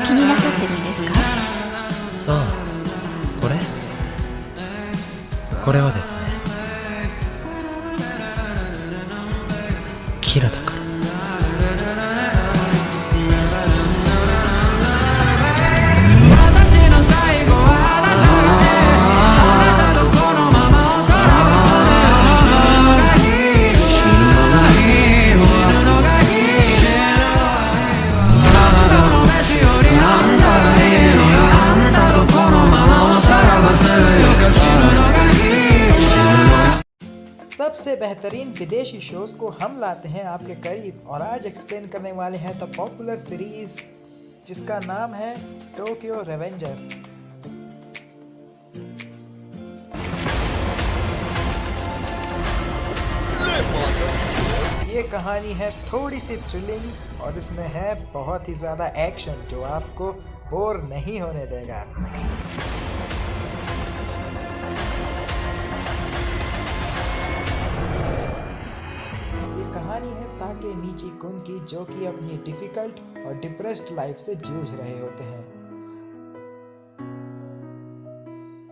気になさってるんですか？ああ、これはですね、キラだから。सबसे बेहतरीन विदेशी शोज को हम लाते हैं आपके करीब और आज एक्सप्लेन करने वाले हैं द पॉपुलर सीरीज जिसका नाम है टोक्यो रेवेंजर्स। ये कहानी है थोड़ी सी थ्रिलिंग और इसमें है बहुत ही ज़्यादा एक्शन जो आपको बोर नहीं होने देगा। कहानी है ताकेमीची कुन की, जो कि अपनी डिफिकल्ट और डिप्रेस्ड लाइफ से जूझ रहे होते हैं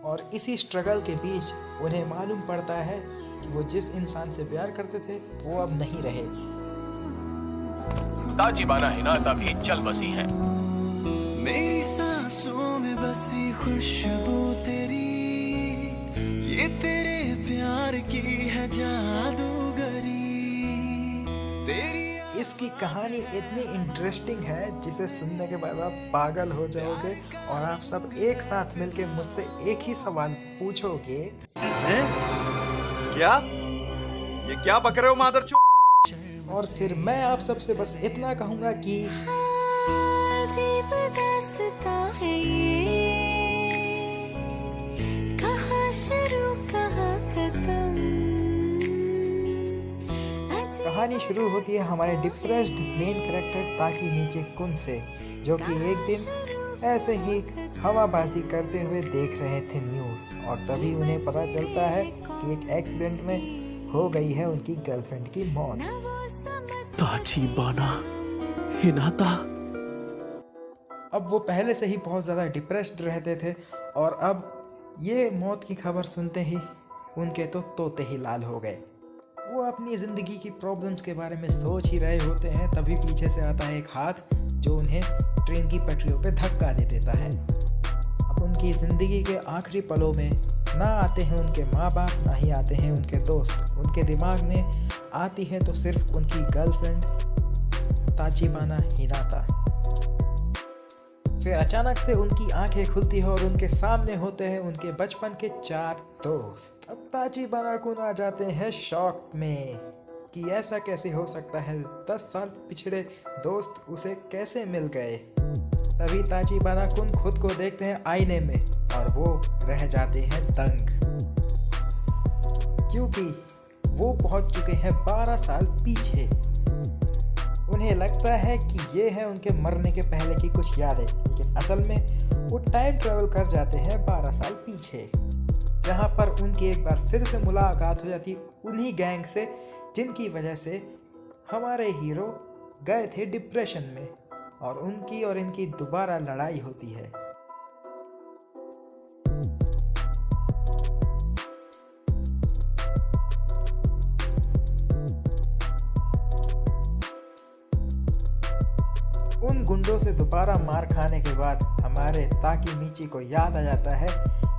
और इसी स्ट्रगल के बीच उन्हें मालूम पड़ता है कि वो जिस इंसान से प्यार करते थे वो अब नहीं रहे। ताचिबाना हिनाता भी चल बसी है। मेरी सांसों में बसी खुशबू तेरी, ये तेरे प्यार की है जादूगरी। इसकी कहानी इतनी इंटरेस्टिंग है जिसे सुनने के बाद आप पागल हो जाओगे और आप सब एक साथ मिलके मुझसे एक ही सवाल पूछोगे, क्या ये क्या बक रहे हो मादरचोद? और फिर मैं आप सबसे बस इतना कहूंगा कि है ये, कहाँ शुरू कहाँ खत्म। कहानी शुरू होती है हमारे डिप्रेस्ड मेन कैरेक्टर ताकेमीची कुन से, जो कि एक दिन ऐसे ही हवाबाजी करते हुए देख रहे थे न्यूज़ और तभी उन्हें पता चलता है कि एक एक्सीडेंट में हो गई है उनकी गर्लफ्रेंड की मौत। ताचिबाना हिनाता। अब वो पहले से ही बहुत ज़्यादा डिप्रेस्ड रहते थे और अब ये मौत की खबर सुनते ही उनके तो तोते ही लाल हो गए। वो अपनी ज़िंदगी की प्रॉब्लम्स के बारे में सोच ही रहे होते हैं, तभी पीछे से आता है एक हाथ जो उन्हें ट्रेन की पटरियों पे धक्का दे देता है। अब उनकी ज़िंदगी के आखिरी पलों में ना आते हैं उनके माँ बाप, ना ही आते हैं उनके दोस्त। उनके दिमाग में आती है तो सिर्फ उनकी गर्लफ्रेंड ताचिबाना हिनाता। फिर अचानक से उनकी आंखें खुलती है और उनके सामने होते हैं उनके बचपन के 4 दोस्त। अब ताचिबाना कुन आ जाते हैं शॉक में कि ऐसा कैसे हो सकता है, 10 साल पिछड़े दोस्त उसे कैसे मिल गए। तभी ताचिबाना कुन खुद को देखते हैं आईने में और वो रह जाते हैं दंग, क्योंकि वो पहुंच चुके हैं 12 साल पीछे। उन्हें लगता है कि ये है उनके मरने के पहले की कुछ यादें, लेकिन असल में वो टाइम ट्रेवल कर जाते हैं 12 साल पीछे, जहाँ पर उनकी एक बार फिर से मुलाकात हो जाती उन्हीं गैंग से जिनकी वजह से हमारे हीरो गए थे डिप्रेशन में, और उनकी और इनकी दोबारा लड़ाई होती है। उन गुंडों से दोबारा मार खाने के बाद हमारे ताकेमीची को याद आ जाता है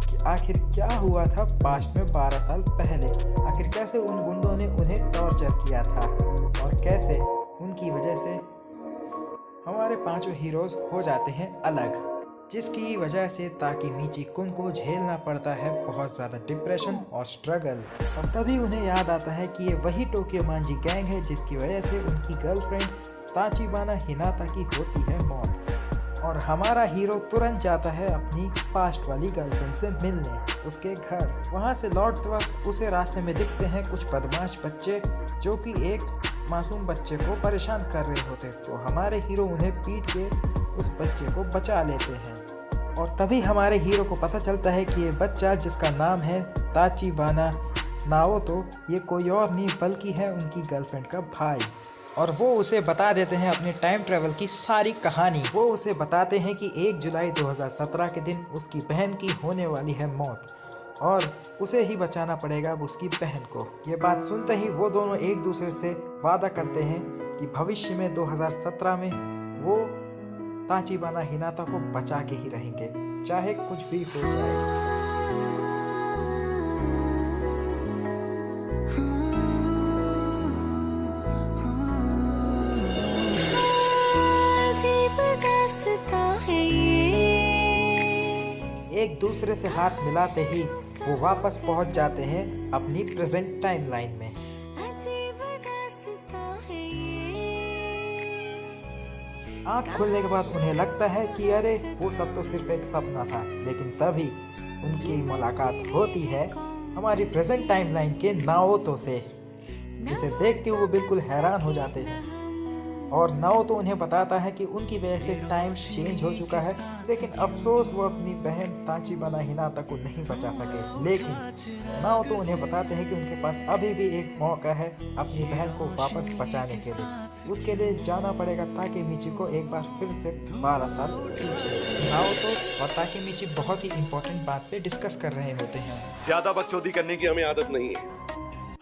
कि आखिर क्या हुआ था पास्ट में 12 साल पहले। आखिर कैसे उन गुंडों ने उन्हें टॉर्चर किया था और कैसे उनकी वजह से हमारे 5 हीरोज हो जाते हैं अलग, जिसकी वजह से ताकेमीची कुन को झेलना पड़ता है बहुत ज़्यादा डिप्रेशन और स्ट्रगल। और तभी उन्हें याद आता है कि ये वही टोक्यो मांजी गैंग है जिसकी वजह से उनकी गर्लफ्रेंड ताचिबाना हिनाता की होती है मौत। और हमारा हीरो तुरंत जाता है अपनी पास्ट वाली गर्लफ्रेंड से मिलने उसके घर। वहाँ से लौटते वक्त उसे रास्ते में दिखते हैं कुछ बदमाश बच्चे जो कि एक मासूम बच्चे को परेशान कर रहे होते, तो हमारे हीरो उन्हें पीट के उस बच्चे को बचा लेते हैं। और तभी हमारे हीरो को पता चलता है कि ये बच्चा जिसका नाम है ताचिबाना नाओतो, ये कोई और नहीं बल्कि है उनकी गर्लफ्रेंड का भाई। और वो उसे बता देते हैं अपने टाइम ट्रैवल की सारी कहानी। वो उसे बताते हैं कि 1 जुलाई 2017 के दिन उसकी बहन की होने वाली है मौत और उसे ही बचाना पड़ेगा अब उसकी बहन को। ये बात सुनते ही वो दोनों एक दूसरे से वादा करते हैं कि भविष्य में 2017 में वो ताचिबाना हिनाता को बचा के ही रहेंगे, चाहे कुछ भी हो जाए। अजीब दास्तां है ये, एक दूसरे से हाथ मिलाते ही वो वापस पहुंच जाते हैं अपनी प्रेजेंट टाइमलाइन में। अजीब दास्तां है ये। आँख खुलने के बाद उन्हें लगता है कि अरे वो सब तो सिर्फ एक सपना था, लेकिन तभी उनकी मुलाकात होती है हमारी प्रेजेंट टाइमलाइन के नाओतो से, जिसे देख के वो बिल्कुल हैरान हो जाते हैं। और नाओतो उन्हें बताता है कि उनकी वजह से टाइम चेंज हो चुका है, लेकिन अफसोस वो अपनी बहन ताचिबाना हिनाता को नहीं बचा सके। लेकिन नाओतो उन्हें बताते हैं कि उनके पास अभी भी एक मौका है अपनी बहन को वापस बचाने के लिए। उसके लिए जाना पड़ेगा ताकेमिची को एक बार फिर से 12 साल पीछे। नाओतो और ताकेमिची बहुत ही इम्पोर्टेंट बात पे डिस्कस कर रहे होते हैं। ज्यादा बकचोदी करने की हमें आदत नहीं है।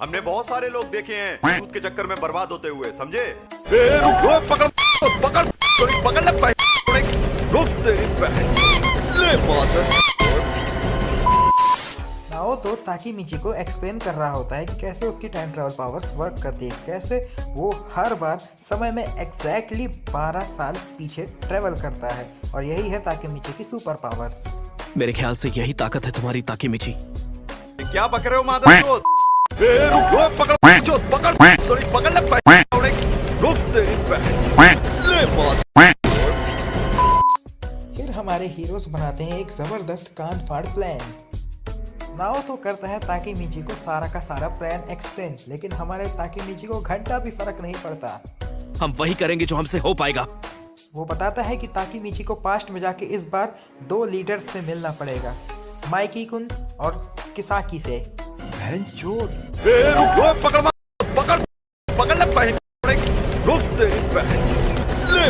हमने बहुत सारे लोग देखे हैं दूध के चक्कर में बर्बाद होते हुए, समझे? पकड़ पकड़ पकड़ ले नाओतो ताकेमिची को एक्सप्लेन कर रहा होता है कि कैसे उसकी टाइम ट्रैवल पावर्स वर्क करती है, कैसे वो हर बार समय में एग्जैक्टली 12 साल पीछे ट्रैवल करता है, और यही है ताकेमिची की सुपर पावर्स। मेरे ख्याल से यही ताकत है तुम्हारी ताकेमिची। क्या पकड़ रहे हो मादरचोद? पकड़ पकड़ पकड़ ले। फिर हमारे हीरोज बनाते हैं एक जबरदस्त कान फाड़ प्लान। नाओतो करता है ताकेमिची को सारा का सारा प्लान एक्सप्लेन, लेकिन हमारे ताकेमिची को घंटा भी फर्क नहीं पड़ता। हम वही करेंगे जो हमसे हो पाएगा। वो बताता है कि ताकेमिची को पास्ट में जाके इस बार 2 लीडर्स से मिलना पड़ेगा, माइकी कुन और किसाकी से। पकड़ पकड़ पकड़ ले।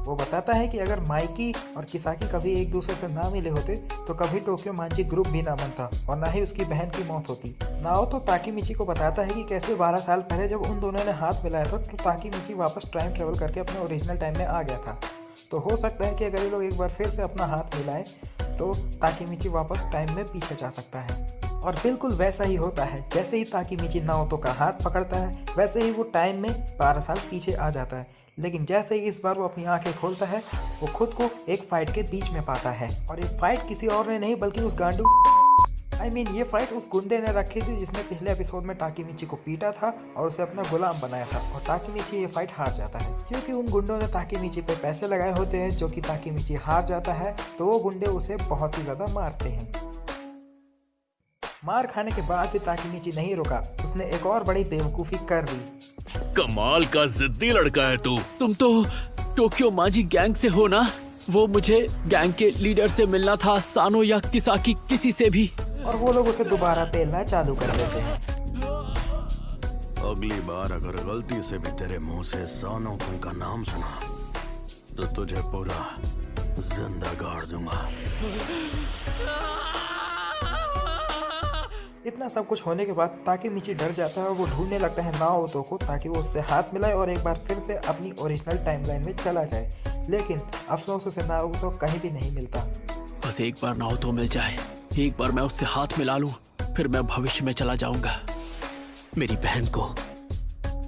वो बताता है कि अगर माइकी और किसाकी कभी एक दूसरे से ना मिले होते तो कभी टोक्यो मांची ग्रुप भी ना बनता और ना ही उसकी बहन की मौत होती। नाओतो ताकेमिची को बताता है कि कैसे 12 साल पहले जब उन दोनों ने हाथ मिलाया था तो ताकेमिची वापस टाइम ट्रेवल करके अपने ओरिजिनल टाइम में आ गया था। तो हो सकता है कि अगर ये लोग एक बार फिर से अपना हाथ मिलाएं तो ताकेमिची वापस टाइम में पीछे जा सकता है। और बिल्कुल वैसा ही होता है, जैसे ही ताकेमिची नाओतो का हाथ पकड़ता है वैसे ही वो टाइम में 12 साल पीछे आ जाता है। लेकिन जैसे ही इस बार वो अपनी आंखें खोलता है वो खुद को एक फाइट के बीच में पाता है, और ये फाइट किसी और ने नहीं बल्कि उस गांडू ये फाइट उस गुंडे ने रखी थी जिसने पिछले एपिसोड में ताकेमिची को पीटा था और उसे अपना गुलाम बनाया था। और ताकेमिची ये फाइट हार जाता है क्योंकि उन गुंडों ने ताकेमिची पे पैसे लगाए होते हैं, जो कि ताकेमिची हार जाता है तो वो गुंडे उसे बहुत ही ज्यादा मारते हैं। मार खाने के बाद भी ताकेमिची नहीं रुका, उसने एक और बड़ी बेवकूफ़ी कर दी। कमाल का जिद्दी लड़का है तू। तुम तो टोक्यो मांची गैंग से हो ना? वो मुझे गैंग के लीडर से मिलना था, सानो या किसाकी, किसी से भी। और वो लोग उसे दोबारा पेलना चालू कर देते हैं। अगली बार अगर गलती से भी तेरे मुंह से सानो कुन का नाम सुना तो तुझे पूरा जिंदा गाड़ दूंगा। इतना सब कुछ होने के बाद ताकेमिची डर जाता है और वो ढूंढने लगता है नाओतो को ताकि वो उससे हाथ मिलाए और एक बार फिर से अपनी ओरिजिनल टाइमलाइन में चला जाए। लेकिन अफसोस उसे नाओतो कहीं भी नहीं मिलता। बस एक बार नाओतो मिल जाए, एक बार मैं उससे हाथ मिला लूं, फिर मैं भविष्य में चला जाऊंगा। मेरी बहन को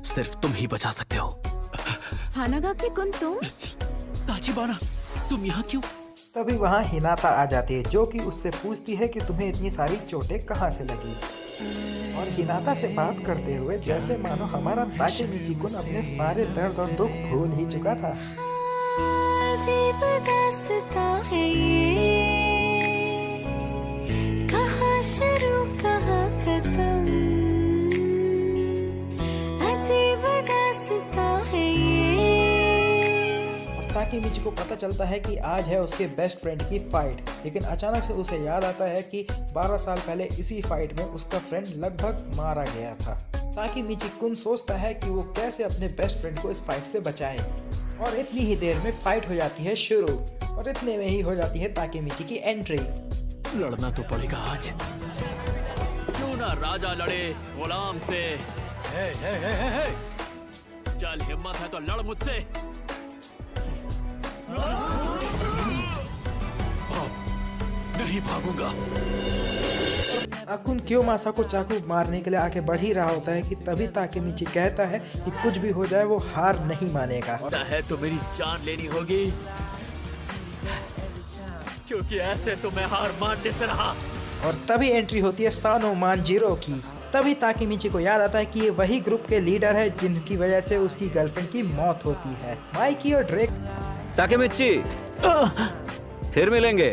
सिर्फ तुम ही बचा सकते हो। हानागाकी-कुन, तुम? ताचिबाना, तुम यहाँ क्यों? तभी वहाँ हिनाता आ जाती है जो कि उससे पूछती है कि तुम्हें इतनी सारी चोटें कहाँ से लगी। और हिनाता से बात करते हुए जैसे मानो हमारा ताकेमिची कुन अपने सारे दर्द और दुख भूल ही चुका था। अजीब दास्तां है ये, कहाँ शुरू कहाँ खत्म। अजीब दास्तां है ये। ताकेमिची को पता चलता है कि आज है उसके बेस्ट फ्रेंड की फाइट, लेकिन अचानक से उसे याद आता है कि 12 साल पहले इसी फाइट में उसका फ्रेंड लगभग मारा गया था। ताकेमिची कुन सोचता है कि वो कैसे अपने बेस्ट फ्रेंड को इस फाइट से बचाए और इतनी ही देर में फाइट हो जाती है शुरू और इतने में ही हो जाती है ताकेमिची की एंट्री। लड़ना तो पड़ेगा आज, क्यों ना राजा लड़े गुलाम से। चल हिम्मत है तो लड़ मुझसे। नहीं भागूंगा। अकुन क्योमासा को चाकू मारने के लिए आगे बढ़ ही रहा होता है कि तभी ताकेमिची कहता है कि कुछ भी हो जाए वो हार नहीं मानेगा। है तो मेरी जान लेनी होगी, क्योंकि ऐसे तो मैं हार मानने से रहा। और तभी एंट्री होती है सानो मांजिरो की। तभी ताकेमिची को याद आता है कि ये वही ग्रुप के लीडर है जिनकी वजह से उसकी गर्लफ्रेंड की मौत होती है। माइकी और ड्रेक ताकेमिची फिर मिलेंगे।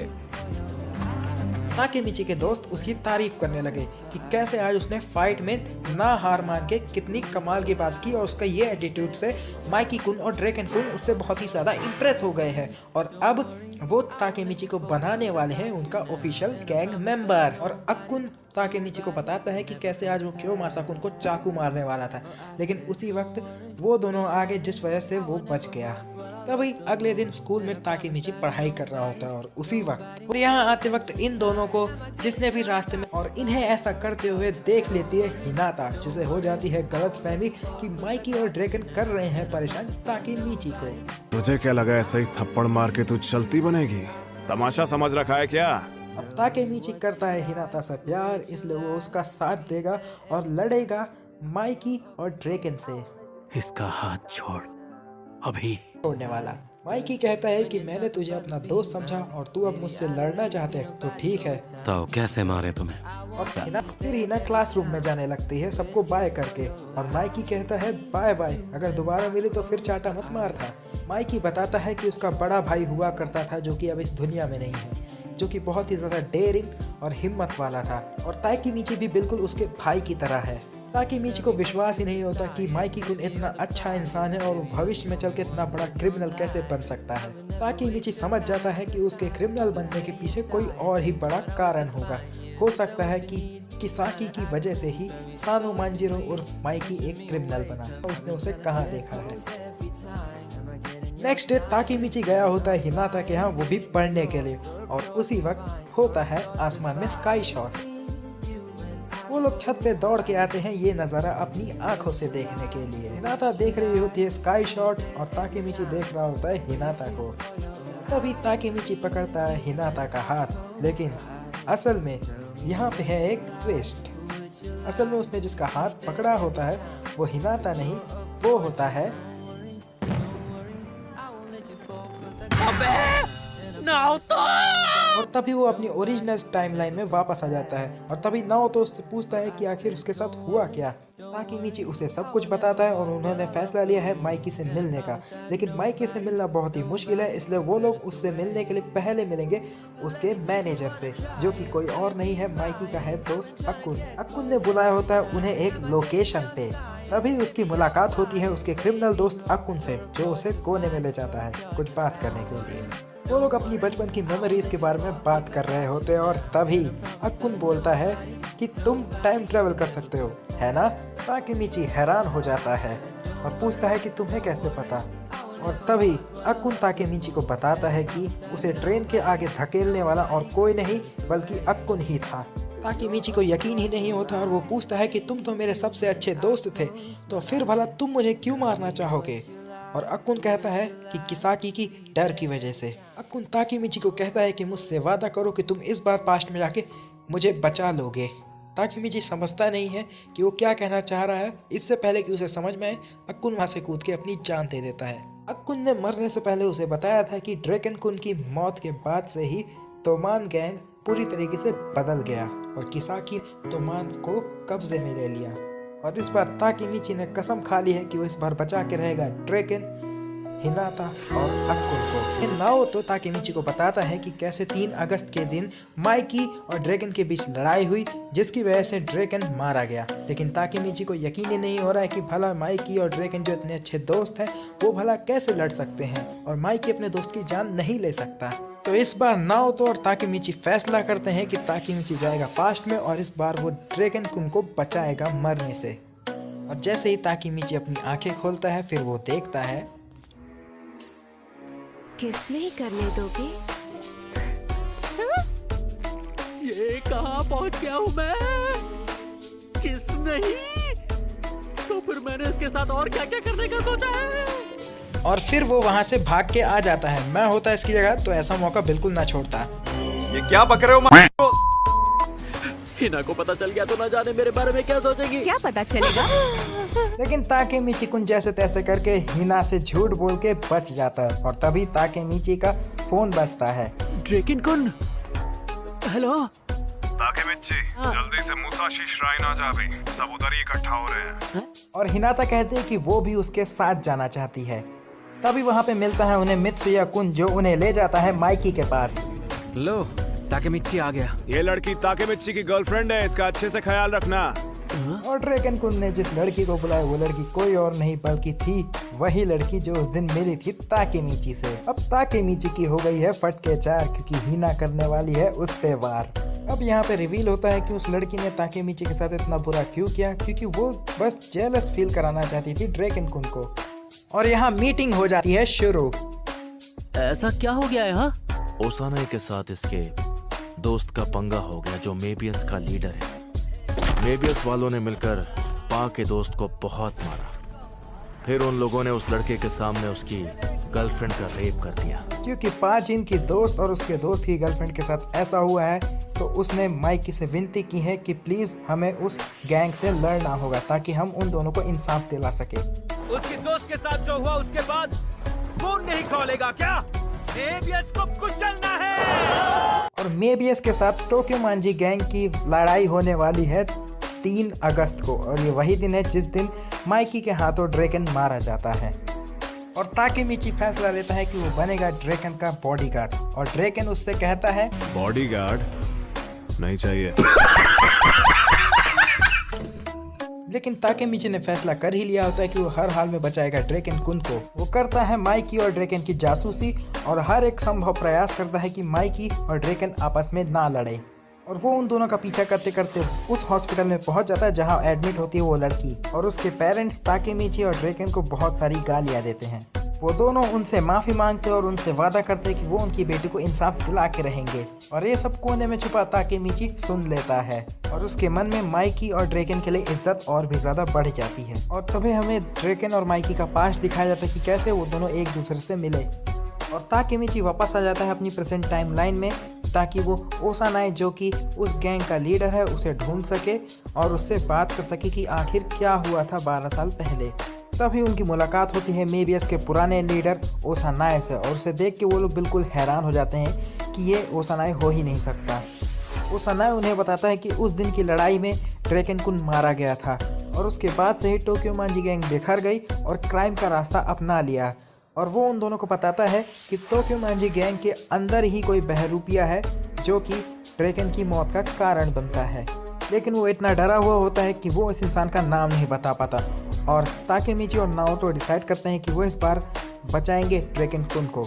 ताकेमिची के दोस्त उसकी तारीफ करने लगे कि कैसे आज उसने फाइट में ना हार मान के कितनी कमाल की बात की और उसका ये एटीट्यूड से माइकी कुन और ड्रेकन कुन उससे बहुत ही ज़्यादा इम्प्रेस हो गए हैं और अब वो ताकेमिची को बनाने वाले हैं उनका ऑफिशियल गैंग मेंबर। और अकुन ताकेमिची को बताता है कि कैसे आज वो क्योमासा कुन को चाकू मारने वाला था, लेकिन उसी वक्त वो दोनों आगे जिस वजह से वो बच गया। तभी अगले दिन स्कूल में ताकेमिची पढ़ाई कर रहा होता है और उसी वक्त और यहाँ आते वक्त इन दोनों को जिसने भी रास्ते में और इन्हें ऐसा करते हुए देख लेती है हिनाता, जिसे हो जाती है गलतफहमी कि माइकी और ड्रैगन कर रहे हैं परेशान ताकेमिची को। तुझे क्या लगा ऐसे ही थप्पड़ मार के तू चलती बनेगी? तमाशा समझ रखा है क्या? अब ताकेमिची करता है हिनाता से प्यार, इसलिए वो उसका साथ देगा और लड़ेगा माइकी और ड्रैगन से। इसका हाथ छोड़ अभी। छोड़ने वाला माइकी कहता है कि मैंने तुझे अपना दोस्त समझा और तू अब मुझसे लड़ना चाहते है तो ठीक है। तो कैसे मारे तुम्हें? और फिर हिना क्लासरूम में जाने लगती है सबको बाय करके और माइकी कहता है बाय बाय, अगर दोबारा मिले तो फिर चाटा मत मार था। माइकी बताता है कि उसका बड़ा भाई हुआ करता था जो कि अब इस दुनिया में नहीं है, जो कि बहुत ही ज़्यादा डेयरिंग और हिम्मत वाला था और ताकेमिची भी बिल्कुल उसके भाई की तरह है। ताकेमिची को विश्वास ही नहीं होता कि माइकी कुन इतना अच्छा इंसान है और वो भविष्य में चल के इतना बड़ा क्रिमिनल कैसे बन सकता है। ताकेमिची समझ जाता है कि उसके क्रिमिनल बनने के पीछे कोई और ही बड़ा कारण होगा। हो सकता है कि किसाकी की वजह से ही सानो मांजिरो उर्फ माइकी एक क्रिमिनल बना, उसने उसे कहाँ देखा है। नेक्स्ट डे ताकेमिची गया होता है हिनाता के यहाँ, वो भी पढ़ने के लिए, और उसी वक्त होता है आसमान में स्काई शॉट। वो लोग छत पे दौड़ के आते हैं ये नज़ारा अपनी आंखों से देखने के लिए। हिनाता देख रही होती है स्काई शॉट्स और ताकेमिची देख रहा होता है हिनाता को। तभी ताकेमिची पकड़ता है हिनाता का हाथ, लेकिन असल में यहाँ पे है एक ट्विस्ट। असल में उसने जिसका हाथ पकड़ा होता है वो हिनाता नहीं, वो होता है और तभी वो अपनी ओरिजिनल टाइमलाइन में वापस आ जाता है और तभी नाओतो उससे पूछता है कि आखिर उसके साथ हुआ क्या। ताकेमिची उसे सब कुछ बताता है और उन्होंने फैसला लिया है माइकी से मिलने का, लेकिन माइकी से मिलना बहुत ही मुश्किल है, इसलिए वो लोग उससे मिलने के लिए पहले मिलेंगे उसके मैनेजर से, जो कि कोई और नहीं है माइकी का है दोस्त अकुन। अकुन ने बुलाया होता है उन्हें एक लोकेशन पे। तभी उसकी मुलाकात होती है उसके क्रिमिनल दोस्त अकुन से, जो उसे कोने में ले जाता है कुछ बात करने के लिए। वो लोग अपनी बचपन की मेमोरीज के बारे में बात कर रहे होते हैं और तभी अकुन बोलता है कि तुम टाइम ट्रेवल कर सकते हो, है ना? ताकेमिची हैरान हो जाता है और पूछता है कि तुम्हें कैसे पता। और तभी अकुन ताकेमिची को बताता है कि उसे ट्रेन के आगे धकेलने वाला और कोई नहीं बल्कि अकुन ही था। ताकेमिची को यकीन ही नहीं होता और वो पूछता है कि तुम तो मेरे सबसे अच्छे दोस्त थे, तो फिर भला तुम मुझे क्यों मारना चाहोगे? और अकुन कहता है कि किसाकी की डर की वजह से। अकुन ताकेमिची को कहता है कि मुझसे वादा करो कि तुम इस बार पास्ट में जाके मुझे बचा लोगे। ताकेमिची समझता नहीं है कि वो क्या कहना चाह रहा है। इससे पहले कि उसे समझ में आए अकुन वहाँ से कूद के अपनी जान दे देता है। अकुन ने मरने से पहले उसे बताया था कि ड्रैगन कुन की मौत के बाद से ही तोमान गैंग पूरी तरीके से बदल गया और किसाकी तोमान को कब्जे में ले लिया। और इस बार ताकेमिची ने कसम खा ली है कि वो इस बार बचा के रहेगा ड्रैगन, हिनाता और अकुन को। नाओतो ताकेमिची को बताता है कि कैसे 3 अगस्त के दिन माइकी और ड्रैगन के बीच लड़ाई हुई, जिसकी वजह से ड्रैगन मारा गया। लेकिन ताकेमिची को यकीन ही नहीं हो रहा है कि भला माइकी और ड्रैगन जो इतने अच्छे दोस्त हैं वो भला कैसे लड़ सकते हैं और माइकी अपने दोस्त की जान नहीं ले सकता। तो इस बार नाओतो और ताकेमिची फैसला करते हैं कि ताकेमिची जाएगा पास्ट में और इस बार वो ड्रैगन कुन को बचाएगा मरने से। और जैसे ही ताकेमिची अपनी आंखें खोलता है फिर वो देखता है किस नहीं करने दोगे? ये कहाँ पहुंच गया हूँ मैं? किस नहीं? तो फिर मैंने इसके साथ और क्या क्या करने का सोचा है? और फिर वो वहाँ से भाग के आ जाता है। मैं होता इसकी जगह तो ऐसा मौका बिल्कुल ना छोड़ता। ये क्या बक रहे हो? हिना को पता चल गया तो ना जाने मेरे बारे में क्या सोचेगी। क्या पता चलेगा? लेकिन ताकेमिची कुन जैसे तैसे करके हिना से झूठ बोल के बच जाता है और तभी ताकेमिची का फोन बजता है। ड्रेकन कुन, हेलो। ताकेमिची, जल्दी से मुसाशी श्राइन आ जा, सब उधर ही इकट्ठा हो रहे हैं। और हिनाता कहते हैं कि वो भी उसके साथ जाना चाहती है। तभी वहाँ पे मिलता है उन्हें मित्सुया कुन जो उन्हें ले जाता है माइकी के पास। लो, ताकेमिची आ गया। ये लड़की ताकेमिची की गर्लफ्रेंड है, इसका अच्छे से ख्याल रखना। और ड्रेकन कुन ने जिस लड़की को बुलाया वो लड़की कोई और नहीं बल्कि थी वही लड़की जो उस दिन मिली थी ताकेमिची से। अब ताकेमिची की हो गई है फटके चार क्योंकि हिना करने वाली है उस पे वार। अब यहाँ पे रिवील होता है कि उस लड़की ने ताकेमिची के साथ इतना बुरा क्यों किया, क्योंकि वो बस जेलस फील कराना चाहती थी ड्रेकन कुन को। और यहाँ मीटिंग हो जाती है शुरू। ऐसा क्या हो गया है? हाँ, ओसाना के साथ इसके दोस्त का पंगा हो गया जो मेबियस का लीडर है। मेबियस वालों ने मिलकर पा के दोस्त को बहुत मारा। फिर उन लोगों ने उस लड़के के सामने उसकी गर्लफ्रेंड का रेप कर दिया। क्योंकि पाजिन की दोस्त और उसके दोस्त की गर्लफ्रेंड के साथ ऐसा हुआ है तो उसने माइकी से विनती की है कि प्लीज हमें उस गैंग से लड़ना होगा ताकि हम उन दोनों को इंसाफ दिला सके। उसकी दोस्त के साथ जो हुआ उसके बाद खून नहीं खोलेगा क्या? मेबियस को कुचलना है। और मेबियस के साथ टोक्यो मांजी गैंग की लड़ाई होने वाली है 3 अगस्त को और ये वही दिन है जिस दिन माइकी के हाथों ड्रेकन मारा जाता है। और ताकेमिची फैसला लेता है कि वो बनेगा ड्रेकन का बॉडीगार्ड और ड्रेकन उससे कहता है बॉडीगार्ड नहीं चाहिए। लेकिन ताकेमिची ने फैसला कर ही लिया होता है कि वो हर हाल में बचाएगा ड्रेकन कुन को। वो करता है माइकी और ड्रेकन की जासूसी और हर एक संभव प्रयास करता है कि माइकी और ड्रेकन आपस में ना लड़े। और वो उन दोनों का पीछा करते करते उस हॉस्पिटल में पहुंच जाता है जहां एडमिट होती है वो लड़की। और उसके पेरेंट्स ताकेमिची और ड्रेकन को बहुत सारी गालियां देते हैं। वो दोनों उनसे माफी मांगते और उनसे वादा करते हैं कि वो उनकी बेटी को इंसाफ दिला के रहेंगे। और ये सब कोने में छुपा ताकेमिची सुन लेता है और उसके मन में माइकी और ड्रेकन के लिए इज्जत और भी ज्यादा बढ़ जाती है। और तभी हमें ड्रेकन और माइकी का पास्ट दिखाया जाता है कि कैसे वो दोनों एक दूसरे से मिले। और ताकेमिची वापस आ जाता है अपनी प्रेजेंट टाइम लाइन में ताकि वो ओसानाए जो कि उस गैंग का लीडर है उसे ढूंढ सके और उससे बात कर सके कि आखिर क्या हुआ था 12 साल पहले। तभी उनकी मुलाकात होती है मेबियस के पुराने लीडर ओसानाए से और उसे देख के वो लोग बिल्कुल हैरान हो जाते हैं कि ये ओसानाए हो ही नहीं सकता। ओसानाए उन्हें बताता है कि उस दिन की लड़ाई में ड्रेकन कुन मारा गया था और उसके बाद से ही टोक्यो मांजी गैंग बिखर गई और क्राइम का रास्ता अपना लिया। और वो उन दोनों को बताता है कि टोक्यो मांजी गैंग के अंदर ही कोई बहरूपिया है जो कि ड्रेकन की मौत का कारण बनता है। लेकिन वो इतना डरा हुआ होता है कि वो इस इंसान का नाम नहीं बता पाता। और ताकेमिची और नाओटो डिसाइड करते हैं कि वो इस बार बचाएंगे ड्रेकन कुन को।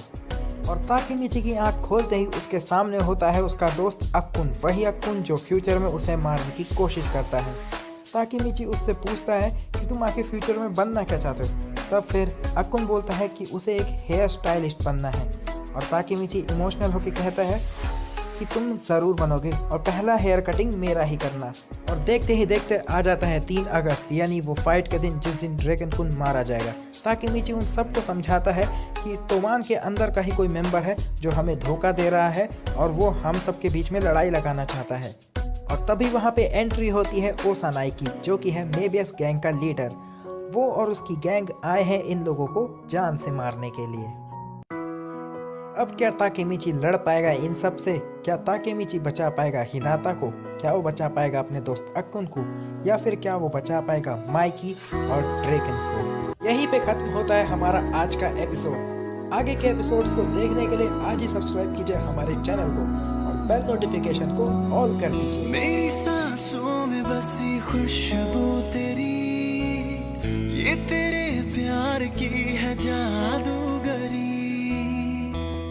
और ताकेमिची की आंख खोलते ही उसके सामने होता है उसका दोस्त अक्कुन, वही अक्कुन जो फ्यूचर में उसे मारने की कोशिश करता है। ताकेमिची उससे पूछता है कि तुम आखिर फ्यूचर में बनना क्या चाहते हो। तब फिर अक्कुन बोलता है कि उसे एक हेयर स्टाइलिस्ट बनना है और ताकेमिची इमोशनल होकर कहता है कि तुम ज़रूर बनोगे और पहला हेयर कटिंग मेरा ही करना। और देखते ही देखते आ जाता है 3 अगस्त यानी वो फाइट के दिन जिस दिन ड्रेकन कुन मारा जाएगा। ताकेमिची उन सबको समझाता है कि टोमान के अंदर का ही कोई मेंबर है जो हमें धोखा दे रहा है और वो हम सबके बीच में लड़ाई लगाना चाहता है। और तभी वहाँ पे एंट्री होती है ओसानाई की जो कि है मेबियस गैंग का लीडर। वो और उसकी गैंग आए हैं इन लोगों को जान से मारने के लिए। अब क्या ताकेमिची लड़ पाएगा इन सब से? क्या ताकेमिची बचा पाएगा हिनाता को? क्या वो बचा पाएगा अपने दोस्त अक्कुन को? या फिर क्या वो बचा पाएगा माइकी और ड्रेकन को? यहीं पे खत्म होता है हमारा आज का एपिसोड। आगे के एपिसोड्स को देखने के लिए आज ही सब्सक्राइब कीजिए हमारे चैनल को और बेल नोटिफिकेशन को ऑल कर दीजिए। मेरी सांसों में बसी खुशबू तेरी, ये तेरे प्यार की है जादूगरी।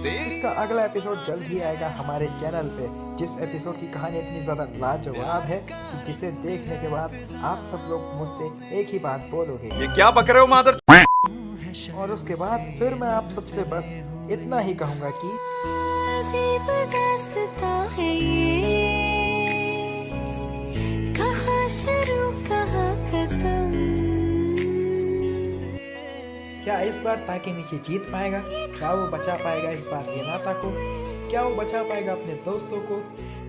इसका अगला एपिसोड जल्द ही आएगा हमारे चैनल पे, जिस एपिसोड की कहानी इतनी ज़्यादा लाजवाब है कि जिसे देखने के बाद आप सब लोग मुझसे एक ही बात बोलोगे, ये क्या बक रहे हो मादर। और उसके बाद फिर मैं आप सबसे बस इतना ही कहूँगा कि अजीब दास्तां है ये, कहाँ शुरू कहाँ खत्म। क्या इस बार ताकेमीची जीत पाएगा? क्या वो बचा पाएगा इस बार हिनाता को? क्या वो बचा पाएगा अपने दोस्तों को?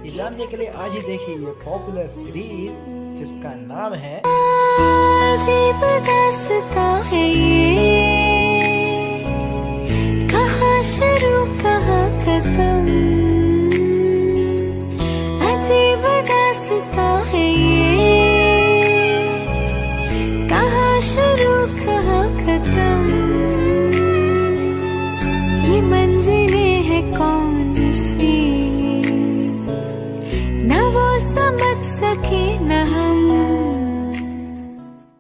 ये जानने के लिए आज ही देखिए ये पॉपुलर सीरीज जिसका नाम है अजीब दास्तां है ये, कहाँ शुरू कहाँ खत्म। अजीब दास्तां है ये, कहाँ शुरू कहाँ खत्म। ये मंजिलें हैं कौन सी, न वो समझ सके न